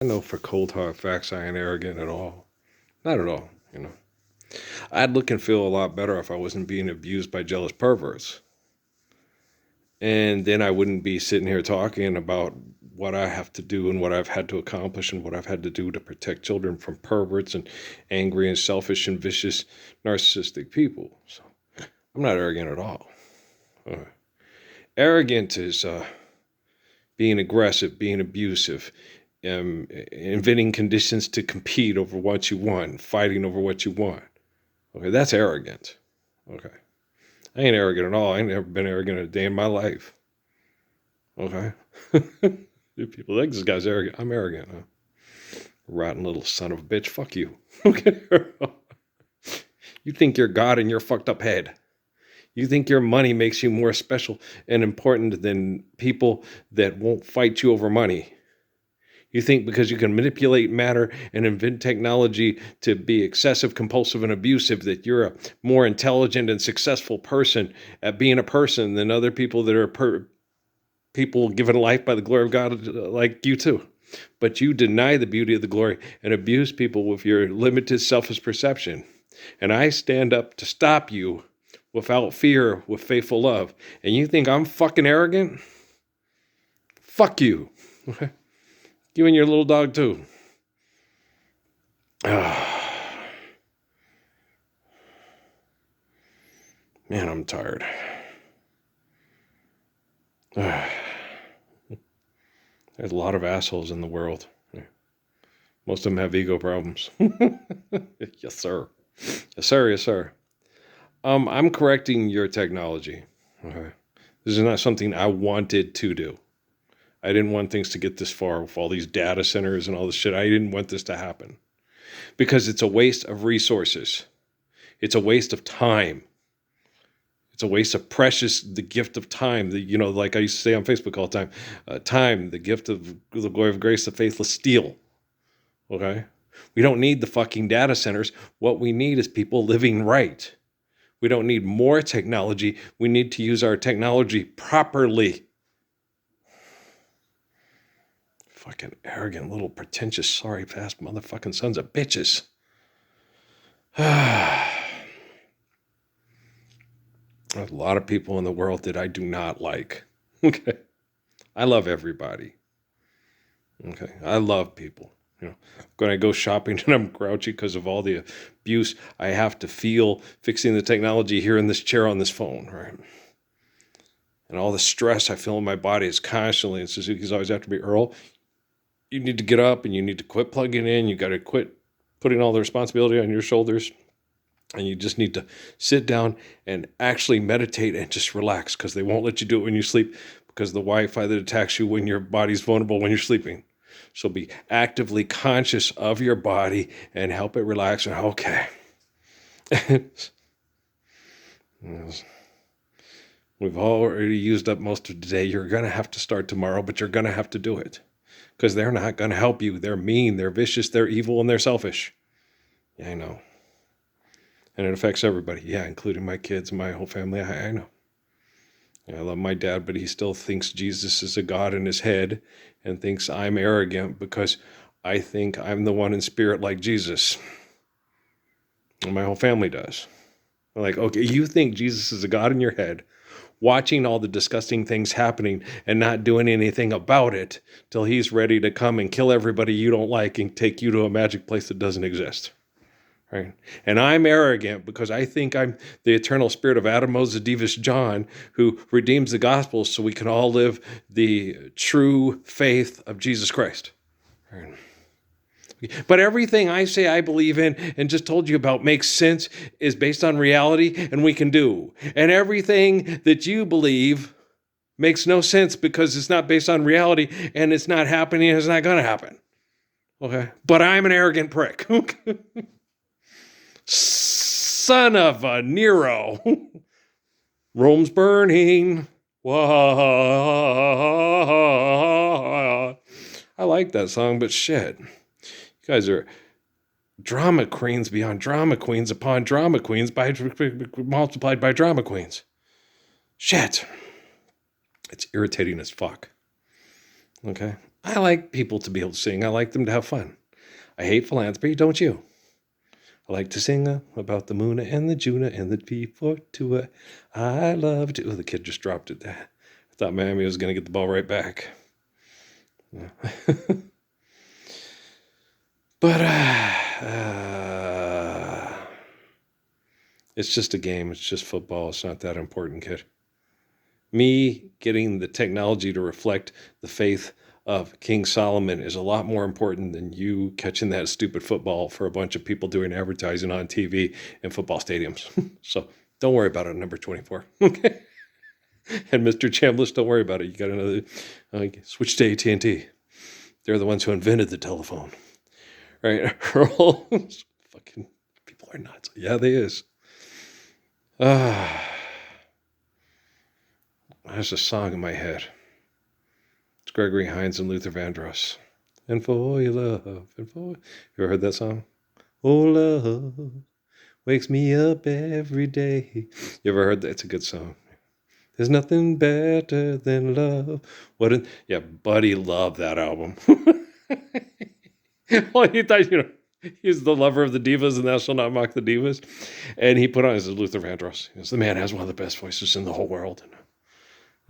I know for cold hard facts I ain't arrogant at all. Not at all. I'd look and feel a lot better if I wasn't being abused by jealous perverts. And then I wouldn't be sitting here talking about what I have to do and what I've had to accomplish and what I've had to do to protect children from perverts and angry and selfish and vicious narcissistic people. So I'm not arrogant at all. Arrogant is being aggressive, being abusive, inventing conditions to compete over what you want, fighting over what you want. Okay, that's arrogant. Okay. I ain't arrogant at all. I ain't never been arrogant a day in my life. Okay. People like this guy's arrogant. I'm arrogant. Huh? Rotten little son of a bitch. Fuck you. Okay. You think you're God in your fucked up head. You think your money makes you more special and important than people that won't fight you over money. You think because you can manipulate matter and invent technology to be excessive, compulsive, and abusive that you're a more intelligent and successful person at being a person than other people that are people given life by the glory of God like you too. But you deny the beauty of the glory and abuse people with your limited selfish perception. And I stand up to stop you without fear, with faithful love. And you think I'm fucking arrogant? Fuck you. You and your little dog too. Man, I'm tired. There's a lot of assholes in the world. Most of them have ego problems. Yes, sir. Yes, sir. Yes, sir. I'm correcting your technology. Okay. This is not something I wanted to do. I didn't want things to get this far with all these data centers and all this shit. I didn't want this to happen because it's a waste of resources. It's a waste of time. It's a waste of the gift of time. Like I used to say on Facebook all the time, time, the gift of the glory of grace, the faithless steal. Okay? We don't need the fucking data centers. What we need is people living right. We don't need more technology. We need to use our technology properly. Fucking arrogant, little pretentious, sorry, fast motherfucking sons of bitches. There's a lot of people in the world that I do not like. Okay. I love everybody. Okay. I love people. When I go shopping and I'm grouchy because of all the abuse I have to feel fixing the technology here in this chair on this phone, right? And all the stress I feel in my body is constantly, and Suzuki's always after me, Earl, you need to get up and you need to quit plugging in. You got to quit putting all the responsibility on your shoulders. And you just need to sit down and actually meditate and just relax, because they won't let you do it when you sleep, because the Wi-Fi that attacks you when your body's vulnerable when you're sleeping. So be actively conscious of your body and help it relax. And okay. We've already used up most of today. You're going to have to start tomorrow, but you're going to have to do it, because they're not going to help you. They're mean, they're vicious, they're evil, and they're selfish. Yeah, I know. And it affects everybody. Yeah, including my kids and my whole family. I know. I love my dad, but he still thinks Jesus is a God in his head and thinks I'm arrogant because I think I'm the one in spirit like Jesus. And my whole family does. I'm like, okay, you think Jesus is a God in your head, watching all the disgusting things happening and not doing anything about it till he's ready to come and kill everybody you don't like and take you to a magic place that doesn't exist. Right. And I'm arrogant because I think I'm the eternal spirit of Adam Moses Davis John, who redeems the gospel so we can all live the true faith of Jesus Christ. Right. But everything I say I believe in and just told you about makes sense, is based on reality, and we can do. And everything that you believe makes no sense because it's not based on reality and it's not happening and it's not going to happen. Okay. But I'm an arrogant prick. Son of a Nero. Rome's burning. I like that song, but shit. You guys are drama queens beyond drama queens upon drama queens multiplied by drama queens. Shit. It's irritating as fuck. Okay? I like people to be able to sing. I like them to have fun. I hate philanthropy, don't you? I like to sing about the Moona and the Juna and the P42. I love to. Oh, the kid just dropped it. I thought Miami was going to get the ball right back. Yeah. But it's just a game. It's just football. It's not that important, kid. Me getting the technology to reflect the faith of King Solomon is a lot more important than you catching that stupid football for a bunch of people doing advertising on TV and football stadiums. So don't worry about it, number 24. Okay. And Mr. Chambliss, don't worry about it. You got another switch to AT&T. They're the ones who invented the telephone. Right? Fucking people are nuts. Yeah, they is. There's a song in my head. It's Gregory Hines and Luther Vandross. And for your love, and for... You ever heard that song? Oh, love wakes me up every day. You ever heard that? It's a good song. There's nothing better than love. Yeah, Buddy loved that album. Well, he thought, he's the lover of the divas and thou shalt not mock the divas. And he put on his Luther Vandross. He goes, the man has one of the best voices in the whole world. And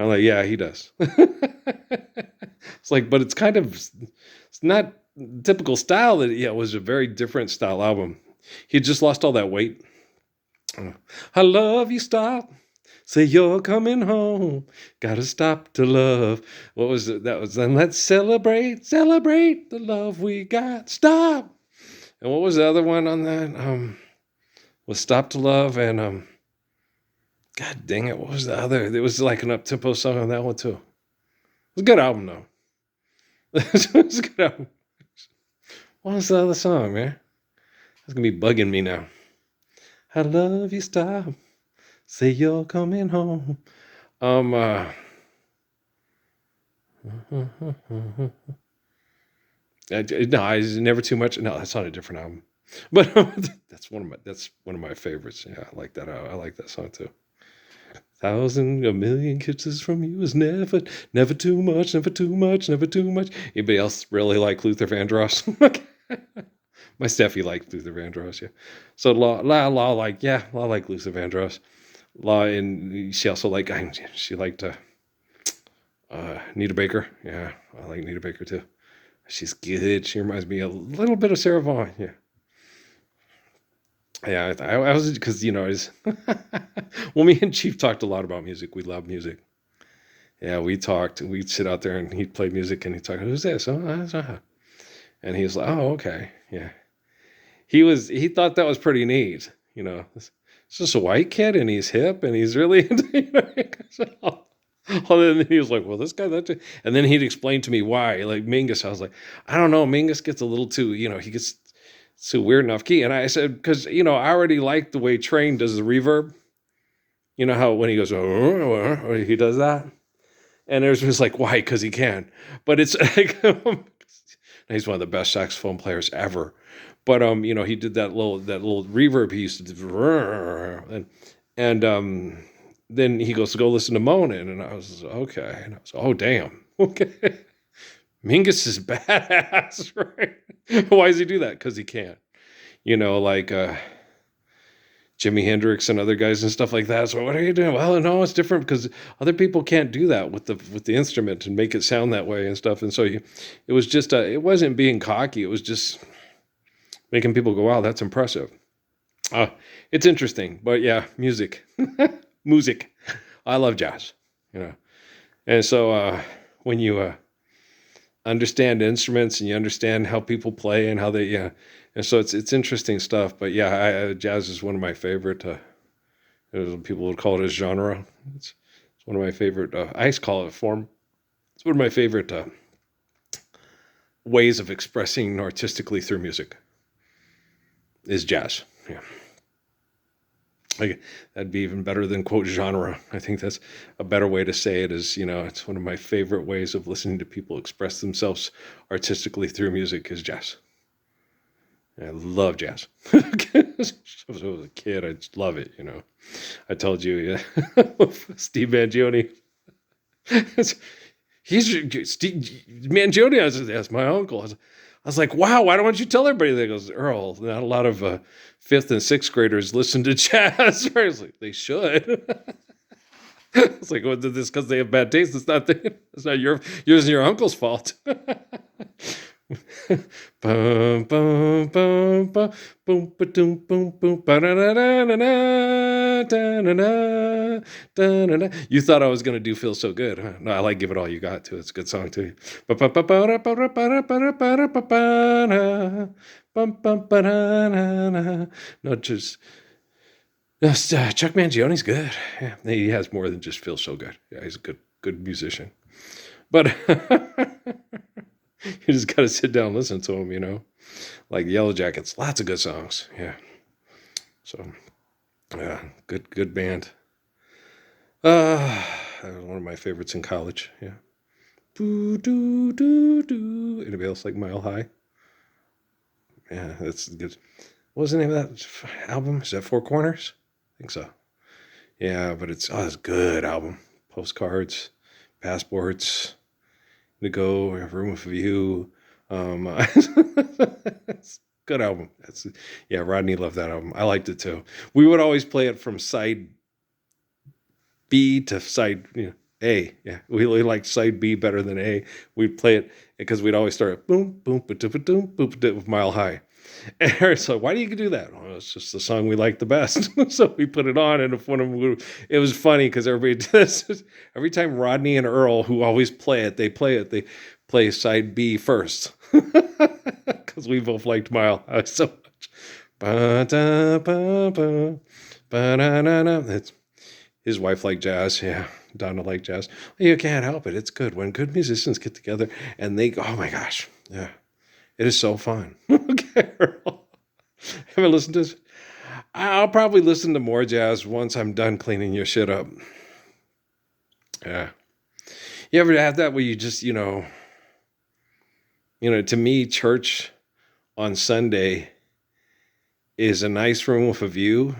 I'm like, yeah, he does. It's like, but it's kind of, it's not typical style. That it was a very different style album. He just lost all that weight. I love you, stop. Say you're coming home. Gotta stop to love. What was it? That was, then let's celebrate the love we got. Stop. And what was the other one on that? Was Stop to Love and God dang it, what was the other? It was like an up-tempo song on that one too. It was a good album though. It was a good album. What was the other song, man? It's gonna be bugging me now. I love you, stop. Say you're coming home. No, it's never too much. No, that's not a different album. But that's one of my favorites. Yeah, I like that. I like that song too. A million kisses from you is never too much, never too much, never too much. Anybody else really like Luther Vandross? My Steffi liked Luther Vandross, yeah. So Law like Luther Vandross. Law, and she also liked Nita Baker. Yeah, I like Nita Baker too. She's good. She reminds me a little bit of Sarah Vaughan. Yeah. Yeah, I was, because well, me and Chief talked a lot about music. We love music. Yeah, we talked. We'd sit out there and he'd play music and he'd talk. Who's this? Oh, that's and he was like, oh, okay, yeah. He thought that was pretty neat. It's just a white kid and he's hip and he's really into. And then he was like, well, this guy, that, and then he'd explain to me why. Like Mingus, I was like, I don't know. Mingus gets a little too, he gets too weird enough key. And I said, because, I already like the way Train does the reverb. You know how when he goes, he does that? And it was just like, why? Because he can. But it's like, he's one of the best saxophone players ever. But, he did that little reverb he used to do. And then he goes to go listen to Moanin'. And I was, okay. And I was, oh, damn. Okay. Mingus is badass, right? Why does he do that? Because he can. Like Jimi Hendrix and other guys and stuff like that. So what are you doing? Well, no, it's different because other people can't do that with the instrument and make it sound that way and stuff. And so it was just it wasn't being cocky. It was just making people go, wow, that's impressive. It's interesting. But yeah, music. Music. I love jazz, And so when you understand instruments and you understand how people play and how they, and so it's interesting stuff. But yeah, jazz is one of my favorite. People would call it a genre. It's one of my favorite. I call it form. It's one of my favorite ways of expressing artistically through music. Is jazz. Yeah. That'd be even better than quote genre. I think that's a better way to say it. Is it's one of my favorite ways of listening to people express themselves artistically through music is jazz. I love jazz. As I was a kid, I just love it. I told you, Steve Mangione. He's Steve Mangione. That's my uncle. I was like, wow, why don't you tell everybody? They goes, Earl, not a lot of fifth and sixth graders listen to jazz. I was like, they should. It's like, well, this because they have bad taste. It's not yours and your uncle's fault. Bum, bum, bum, bum, boom, ba-doom, boom, boom, ba-da-da-da-da-da, da-da-da, da-da-da. You thought I was gonna do "Feel So Good"? Huh? No, I like "Give It All You Got" too. It's a good song too. Ba-ba-ba-ba-da-ba-da-ba-da-ba-da-ba-da. Bum, bum, ba-da-da-da. No, just Chuck Mangione's good. Yeah, he has more than just "Feel So Good." Yeah, he's a good musician. But you just gotta sit down and listen to him, Like Yellow Jackets, lots of good songs. Yeah. So yeah, good band. That was one of my favorites in college. Yeah. Boo doo doo doo. Anybody else like Mile High? Yeah, that's good. What was the name of that album? Is that Four Corners? I think so. Yeah, but it's a good album. Postcards, passports, to go, room with a view. It's a good album. Yeah, Rodney loved that album. I liked it too. We would always play it from side B to side A. Yeah, we really liked side B better than A. We'd play it because we'd always start boom boom ba boom boom with Mile High. And so why do you do that? Well, it's just the song we like the best. So we put it on, and if one of them, it was funny because everybody does. Every time Rodney and Earl, who always play it, they play side B first because we both liked Mile High so much. Ba-da-ba-ba, ba-da-da-da. His wife liked jazz. Yeah, Donna liked jazz. You can't help it. It's good when good musicians get together and oh my gosh, yeah. It is so fun. Okay, haven't listened to this. I'll probably listen to more jazz once I'm done cleaning your shit up. Yeah. You ever have that where you just, to me, church on Sunday is a nice room with a view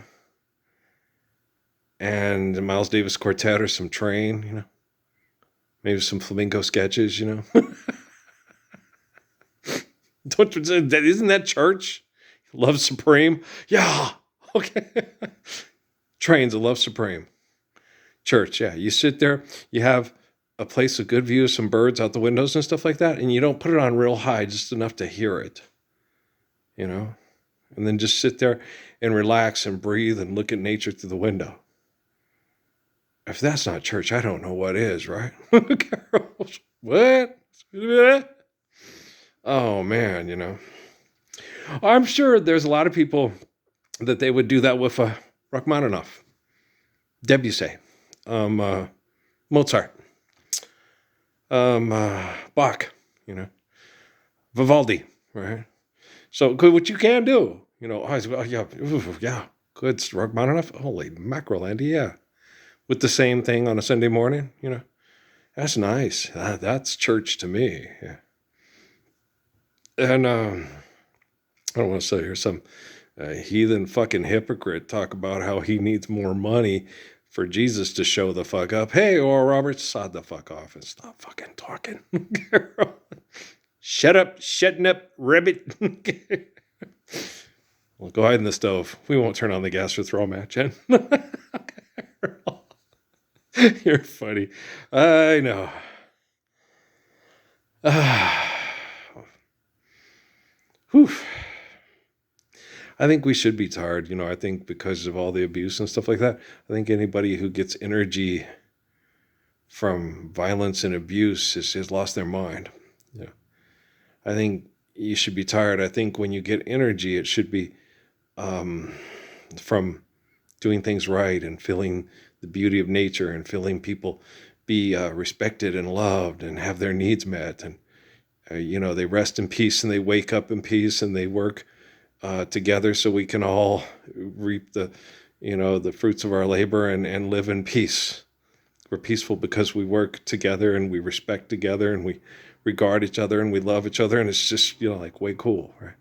and Miles Davis Quartet or some Train, maybe some flamenco sketches, Isn't that church? Love Supreme? Yeah. Okay. Train's a Love Supreme. Church, yeah. You sit there, you have a place with good view, some birds out the windows and stuff like that, and you don't put it on real high, just enough to hear it. And then just sit there and relax and breathe and look at nature through the window. If that's not church, I don't know what is, right? What? Oh man, I'm sure there's a lot of people that they would do that with Rachmaninoff, Debussy, Mozart, Bach, Vivaldi, right? So what you can do, yeah, good Rachmaninoff. Holy mackerel, Andy, yeah, with the same thing on a Sunday morning, that's nice. That's church to me, yeah. And I don't want to say here some heathen fucking hypocrite talk about how he needs more money for Jesus to show the fuck up. Hey, Oral Roberts, sod the fuck off and stop fucking talking. Shut up, shutting up, ribbit. Well, go hide in the stove. We won't turn on the gas or throw a match in. You're funny. I know. Whew. I think we should be tired. I think because of all the abuse and stuff like that, I think anybody who gets energy from violence and abuse has lost their mind. Yeah. I think you should be tired. I think when you get energy, it should be from doing things right and feeling the beauty of nature and feeling people be respected and loved and have their needs met. And, they rest in peace and they wake up in peace and they work together so we can all reap the fruits of our labor and live in peace. We're peaceful because we work together and we respect together and we regard each other and we love each other, and it's just like way cool, right?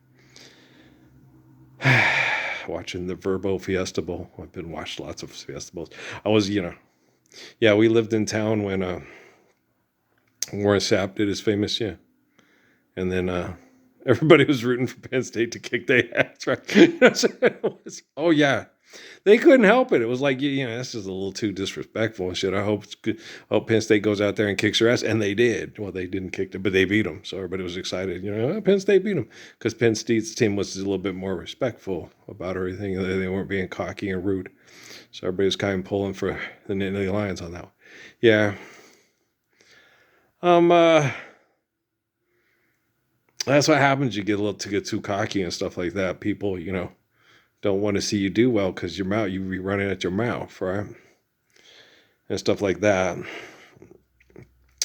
Watching the Verbo Fiesta Bowl. I've been watched lots of Fiesta Bowls. I was, yeah, we lived in town when Warren Sapp did his famous, yeah. And then everybody was rooting for Penn State to kick their ass, right? Oh, yeah. They couldn't help it. It was like, this is a little too disrespectful and shit. I hope Penn State goes out there and kicks their ass. And they did. Well, they didn't kick them, but they beat them. So everybody was excited. Penn State beat them because Penn State's team was a little bit more respectful about everything. They weren't being cocky and rude. So everybody was kind of pulling for the Nittany Lions on that one. Yeah. That's what happens. You get too cocky and stuff like that. People, don't want to see you do well because you be running at your mouth, right? And stuff like that.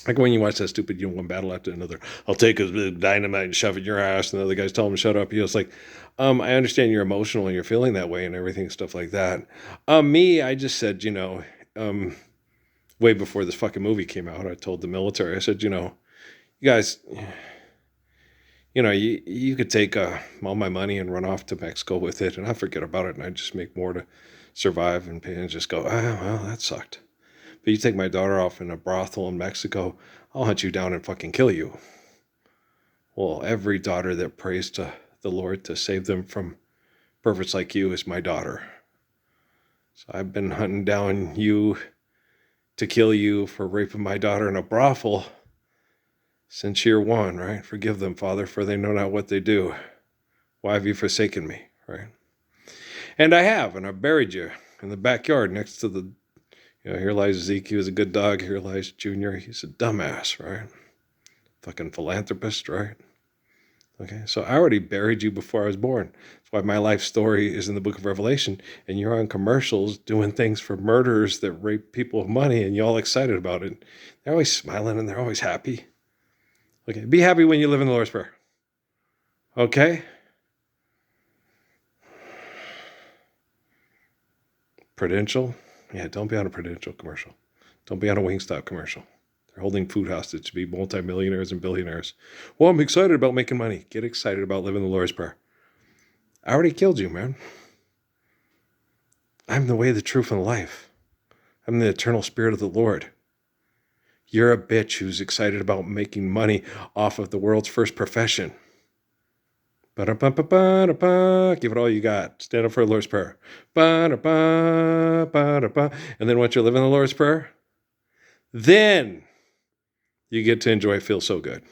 Like when you watch that stupid, one battle after another. I'll take a dynamite and shove it in your ass, and the other guys tell him to shut up. It's like, I understand you're emotional and you're feeling that way and everything, stuff like that. I just said, way before this fucking movie came out, I told the military, I said, you guys, you could take all my money and run off to Mexico with it, and I forget about it, and I just make more to survive and pay, and just go, well, that sucked. But you take my daughter off in a brothel in Mexico, I'll hunt you down and fucking kill you. Well, every daughter that prays to the Lord to save them from perverts like you is my daughter. So I've been hunting down you to kill you for raping my daughter in a brothel since year one, right? Forgive them, Father, for they know not what they do. Why have you forsaken me, right? And I have, and I buried you in the backyard next to the, here lies Zeke, he was a good dog. Here lies Junior, he's a dumbass, right? Fucking philanthropist, right? Okay, so I already buried you before I was born. That's why my life story is in the book of Revelation, and you're on commercials doing things for murderers that rape people of money, and you're all excited about it. They're always smiling, and they're always happy. Okay, be happy when you live in the Lord's Prayer. Okay? Prudential? Yeah, don't be on a Prudential commercial. Don't be on a Wingstop commercial. They're holding food hostage to be multimillionaires and billionaires. Well, I'm excited about making money. Get excited about living the Lord's Prayer. I already killed you, man. I'm the way, the truth, and the life. I'm the eternal spirit of the Lord. You're a bitch who's excited about making money off of the world's first profession. Ba-da-ba-ba-ba-da-ba. Give it all you got. Stand up for the Lord's Prayer. Ba-da-ba-ba-da-ba. And then once you live in the Lord's Prayer, then you get to enjoy Feel So Good.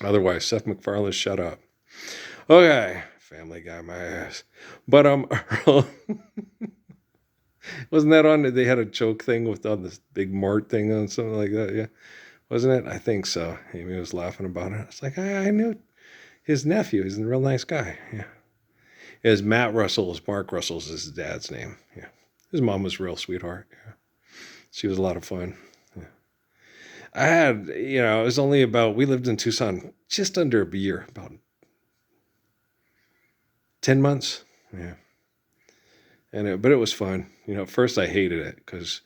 Otherwise, Seth MacFarlane, shut up. Okay. Family Guy, my ass. But wasn't that on? They had a joke thing on this big Mart thing on something like that. Yeah, wasn't it? I think so. Amy was laughing about it. It's like I knew his nephew. He's a real nice guy. Yeah, his Matt Russell, Mark Russell's his dad's name. Yeah, his mom was a real sweetheart. Yeah, she was a lot of fun. Yeah. I had, it was only we lived in Tucson just under a year, about 10 months. Yeah. But it was fun. At first I hated it because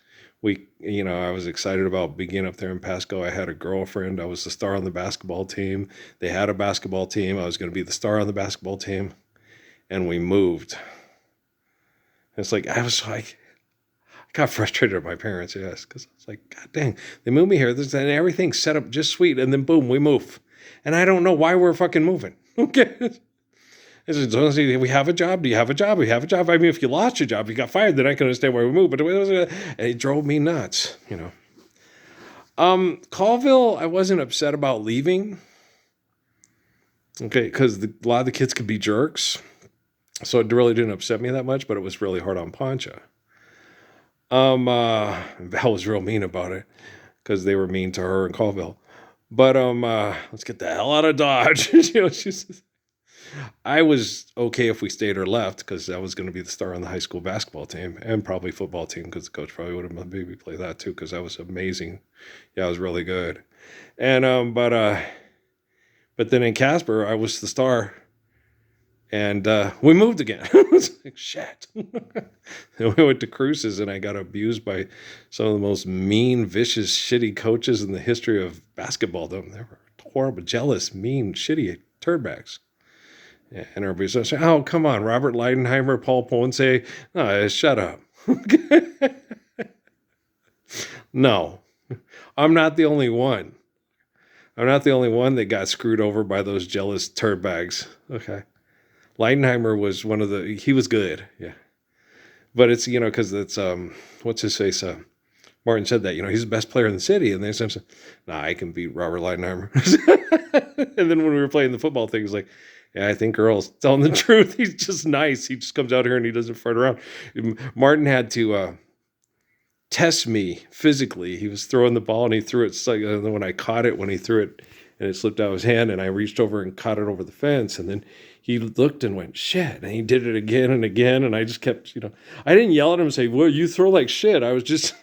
I was excited about being up there in Pasco. I had a girlfriend. I was the star on the basketball team. They had a basketball team. I was going to be the star on the basketball team. And we moved. It's like, I got frustrated at my parents, yes, because I was like, God dang, they moved me here. And everything's set up just sweet. And then boom, we move. And I don't know why we're fucking moving. Okay. We have a job. Do you have a job? We have a job. I mean, if you lost your job, you got fired, then I can understand why we moved. But it drove me nuts, Colville, I wasn't upset about leaving. Okay, because a lot of the kids could be jerks. So it really didn't upset me that much, but it was really hard on Poncha. Val was real mean about it because they were mean to her in Colville. But let's get the hell out of Dodge. I was okay if we stayed or left because I was going to be the star on the high school basketball team and probably football team because the coach probably would have made me play that too because I was amazing. Yeah, I was really good. And but then in Casper, I was the star. And we moved again. I was like, shit. And we went to Cruces, and I got abused by some of the most mean, vicious, shitty coaches in the history of basketball. They were horrible, jealous, mean, shitty turdbacks. Yeah, and everybody's like, oh, come on, Robert Leidenheimer, Paul Ponce. No, shut up. No, I'm not the only one. I'm not the only one that got screwed over by those jealous turd bags. Okay. Leidenheimer was one of the, he was good. Yeah. But it's, because it's, what's his face? Martin said that, he's the best player in the city. And then Simpson, nah, I can beat Robert Leidenheimer. And then when we were playing the football thing, he's like, yeah, I think Earl's telling the truth. He's just nice. He just comes out here and he doesn't fart around. Martin had to test me physically. He was throwing the ball and he threw it. And then when I caught it, when he threw it and it slipped out of his hand, and I reached over and caught it over the fence. And then he looked and went, shit. And he did it again and again. And I just kept, I didn't yell at him and say, well, you throw like shit. I was just,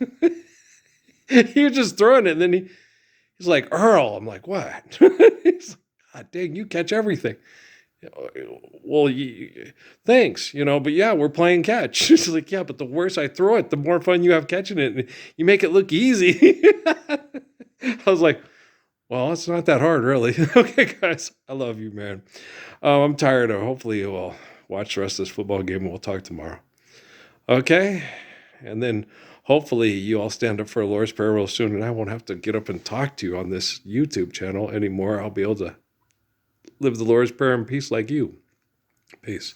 he was just throwing it. And then he's like, Earl. I'm like, what? He's like, God dang, you catch everything. Well, thanks, but yeah, we're playing catch. She's like, yeah, but the worse I throw it, the more fun you have catching it. And you make it look easy. I was like, well, it's not that hard, really. Okay, guys, I love you, man. I'm tired of, hopefully you will watch the rest of this football game and we'll talk tomorrow. Okay? And then hopefully you all stand up for a Lord's Prayer real soon and I won't have to get up and talk to you on this YouTube channel anymore. I'll be able to live the Lord's Prayer in peace like you. Peace.